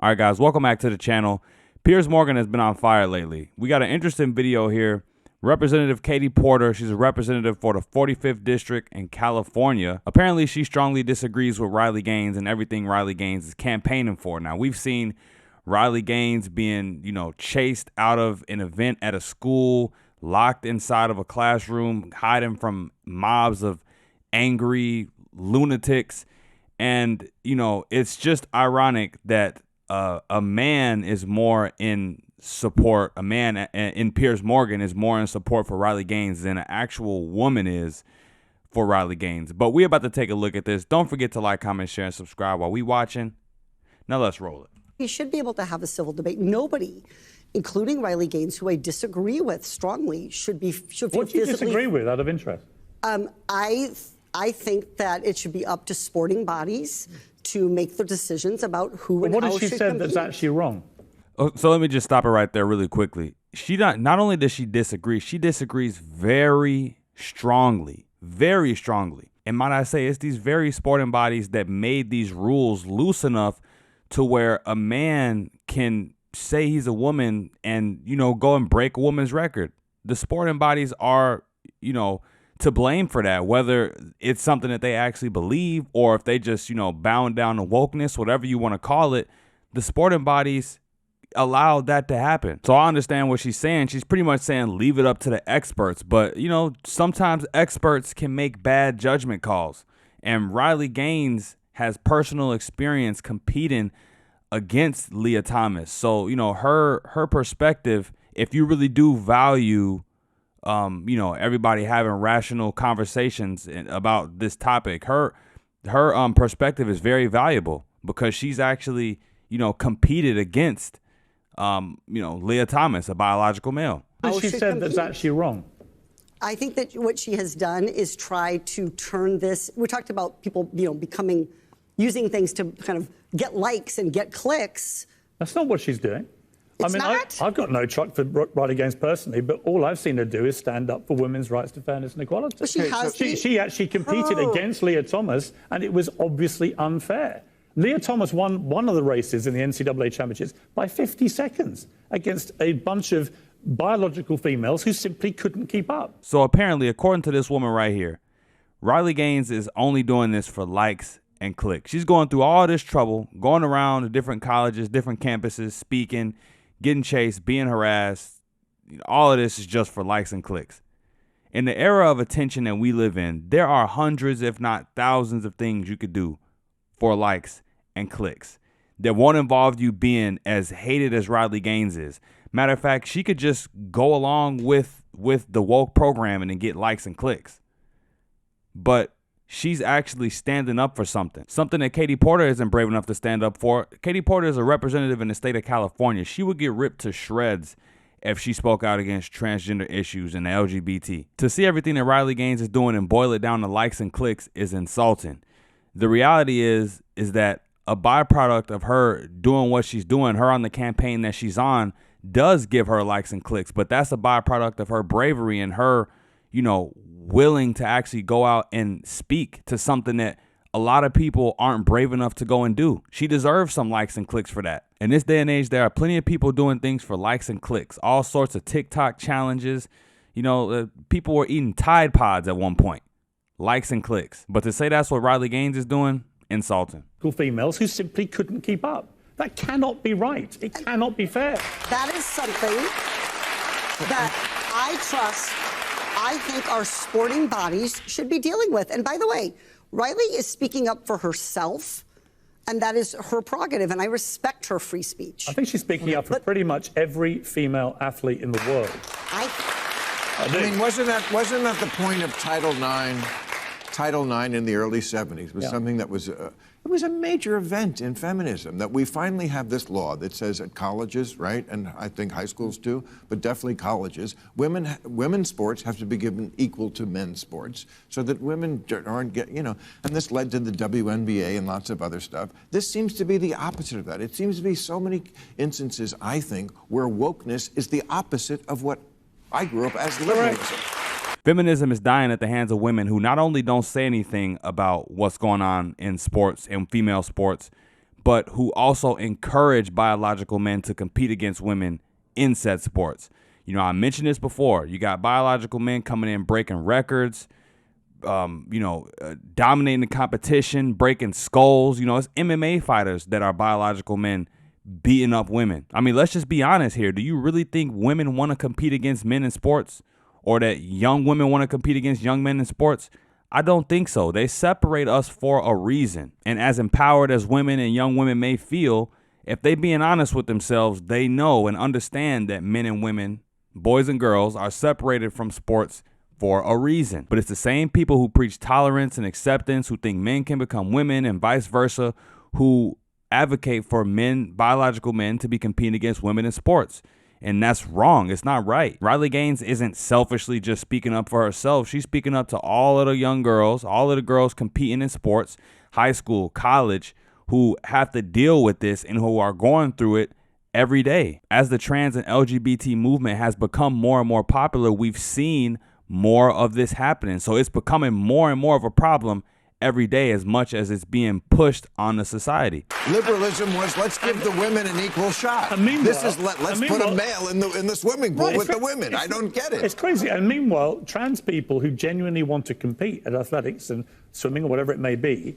All right, guys, welcome back to the channel. Piers Morgan has been on fire lately. We got an interesting video here. Representative Katie Porter, she's a representative for the 45th District in California. Apparently, she strongly disagrees with Riley Gaines and everything Riley Gaines is campaigning for. Now, we've seen Riley Gaines being, chased out of an event at a school, locked inside of a classroom, hiding from mobs of angry lunatics. And, it's just ironic that a man is more in support, a man in Piers Morgan is more in support for Riley Gaines than an actual woman is for Riley Gaines. But we're about to take a look at this. Don't forget to like, comment, share, and subscribe while we watching. Now let's roll it. We should be able to have a civil debate. Nobody, including Riley Gaines, who I disagree with strongly, should feel What do you disagree with, out of interest? I think that it should be up to sporting bodies to make the decisions about who and what how has she said compete. that's actually wrong? So let me just stop it right there really quickly. Not only does she disagree, she disagrees very strongly. And might I say, it's these very sporting bodies that made these rules loose enough to where a man can say he's a woman and, go and break a woman's record. The sporting bodies are, to blame for that, whether it's something that they actually believe or if they just, bound down to wokeness, whatever you want to call it. The sporting bodies allowed that to happen. So I understand what she's saying. She's pretty much saying leave it up to the experts. But, sometimes experts can make bad judgment calls. And Riley Gaines has personal experience competing against Leah Thomas. So, her perspective, if you really do value everybody having rational conversations about this topic, her perspective is very valuable because she's actually, competed against, Leah Thomas, a biological male. She said that's actually wrong. I think that what she has done is try to turn this. We talked about people, using things to kind of get likes and get clicks. That's not what she's doing. It's I've got no truck for Riley Gaines personally, but all I've seen her do is stand up for women's rights to fairness and equality. But She actually competed against Leah Thomas, and it was obviously unfair. Leah Thomas won one of the races in the NCAA championships by 50 seconds against a bunch of biological females who simply couldn't keep up. So apparently, according to this woman right here, Riley Gaines is only doing this for likes and clicks. She's going through all this trouble, going around to different colleges, different campuses, speaking, getting chased, being harassed. All of this is just for likes and clicks. In the era of attention that we live in, there are hundreds, if not thousands, of things you could do for likes and clicks that won't involve you being as hated as Riley Gaines is. Matter of fact, she could just go along with the woke programming and get likes and clicks. But she's actually standing up for something that Katie Porter isn't brave enough to stand up for. Katie Porter is a representative in the state of California. She would get ripped to shreds if she spoke out against transgender issues and the LGBT. To see everything that Riley Gaines is doing and boil it down to likes and clicks is insulting. The reality is that a byproduct of her doing what she's doing, her on the campaign that she's on, does give her likes and clicks, but that's a byproduct of her bravery and her, willing to actually go out and speak to something that a lot of people aren't brave enough to go and do. She deserves some likes and clicks for that. In this day and age, there are plenty of people doing things for likes and clicks, all sorts of TikTok challenges. People were eating Tide Pods at one point. Likes and clicks. But to say that's what Riley Gaines is doing, insulting. Females who simply couldn't keep up. That cannot be right. It cannot be fair. That is something that I think our sporting bodies should be dealing with. And by the way, Riley is speaking up for herself, and that is her prerogative, and I respect her free speech. I think she's speaking up for pretty much every female athlete in the world. I mean, wasn't that the point of Title IX? Title IX in the early 70s was something that was it was a major event in feminism, that we finally have this law that says at colleges, right, and I think high schools too, but definitely colleges, women's sports have to be given equal to men's sports so that women aren't and this led to the WNBA and lots of other stuff. This seems to be the opposite of that. It seems to be so many instances, I think, where wokeness is the opposite of what I grew up as liberalism. Feminism is dying at the hands of women who not only don't say anything about what's going on in sports and female sports, but who also encourage biological men to compete against women in said sports. You know, I mentioned this before. You got biological men coming in, breaking records, dominating the competition, breaking skulls. You know, it's MMA fighters that are biological men beating up women. I mean, let's just be honest here. Do you really think women want to compete against men in sports, or that young women want to compete against young men in sports? I don't think so. They separate us for a reason. And as empowered as women and young women may feel, if they being honest with themselves, they know and understand that men and women, boys and girls, are separated from sports for a reason. But it's the same people who preach tolerance and acceptance, who think men can become women and vice versa, who advocate for men, biological men, to be competing against women in sports. And that's wrong. It's not right. Riley Gaines isn't selfishly just speaking up for herself. She's speaking up to all of the young girls, all of the girls competing in sports, high school, college, who have to deal with this and who are going through it every day. As the trans and LGBT movement has become more and more popular, we've seen more of this happening. So it's becoming more and more of a problem every day, as much as it's being pushed on the society. Liberalism was, let's give the women an equal shot. This is let's put a male in the swimming pool with the women. I don't get it. It's crazy. And meanwhile, trans people who genuinely want to compete at athletics and swimming or whatever it may be,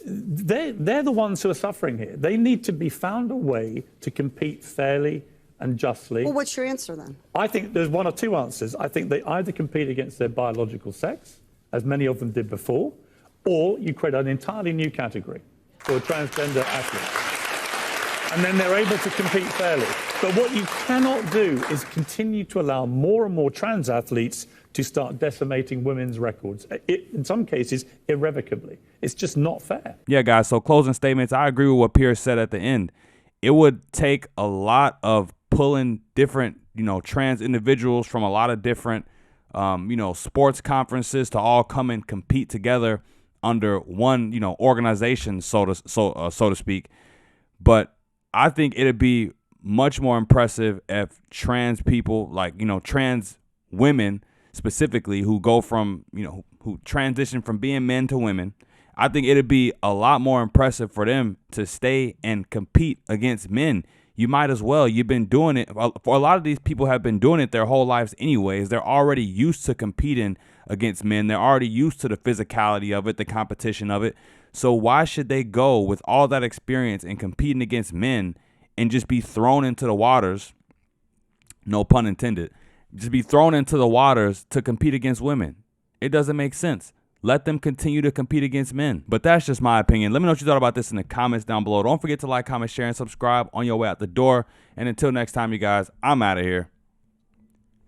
they're the ones who are suffering here. They need to be found a way to compete fairly and justly. Well, what's your answer then? I think there's one or two answers. I think they either compete against their biological sex, as many of them did before, or you create an entirely new category for transgender athletes. And then they're able to compete fairly. But what you cannot do is continue to allow more and more trans athletes to start decimating women's records, in some cases, irrevocably. It's just not fair. Yeah, guys, so closing statements. I agree with what Piers said at the end. It would take a lot of pulling different, trans individuals from a lot of different, sports conferences to all come and compete together under one, organization, so to speak. But I think it'd be much more impressive if trans people, like, trans women specifically, who go from, who transition from being men to women, I think it'd be a lot more impressive for them to stay and compete against men. You might as well. You've been doing it. For a lot of these people have been doing it their whole lives anyways. They're already used to competing against men. They're already used to the physicality of it, the competition of it. So why should they go with all that experience and competing against men and just be thrown into the waters, no pun intended, just be thrown into the waters to compete against women? It doesn't make sense. Let them continue to compete against men. But that's just my opinion. Let me know what you thought about this in the comments down below. Don't forget to like, comment, share, and subscribe on your way out the door. And until next time, you guys, I'm out of here.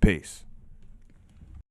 Peace.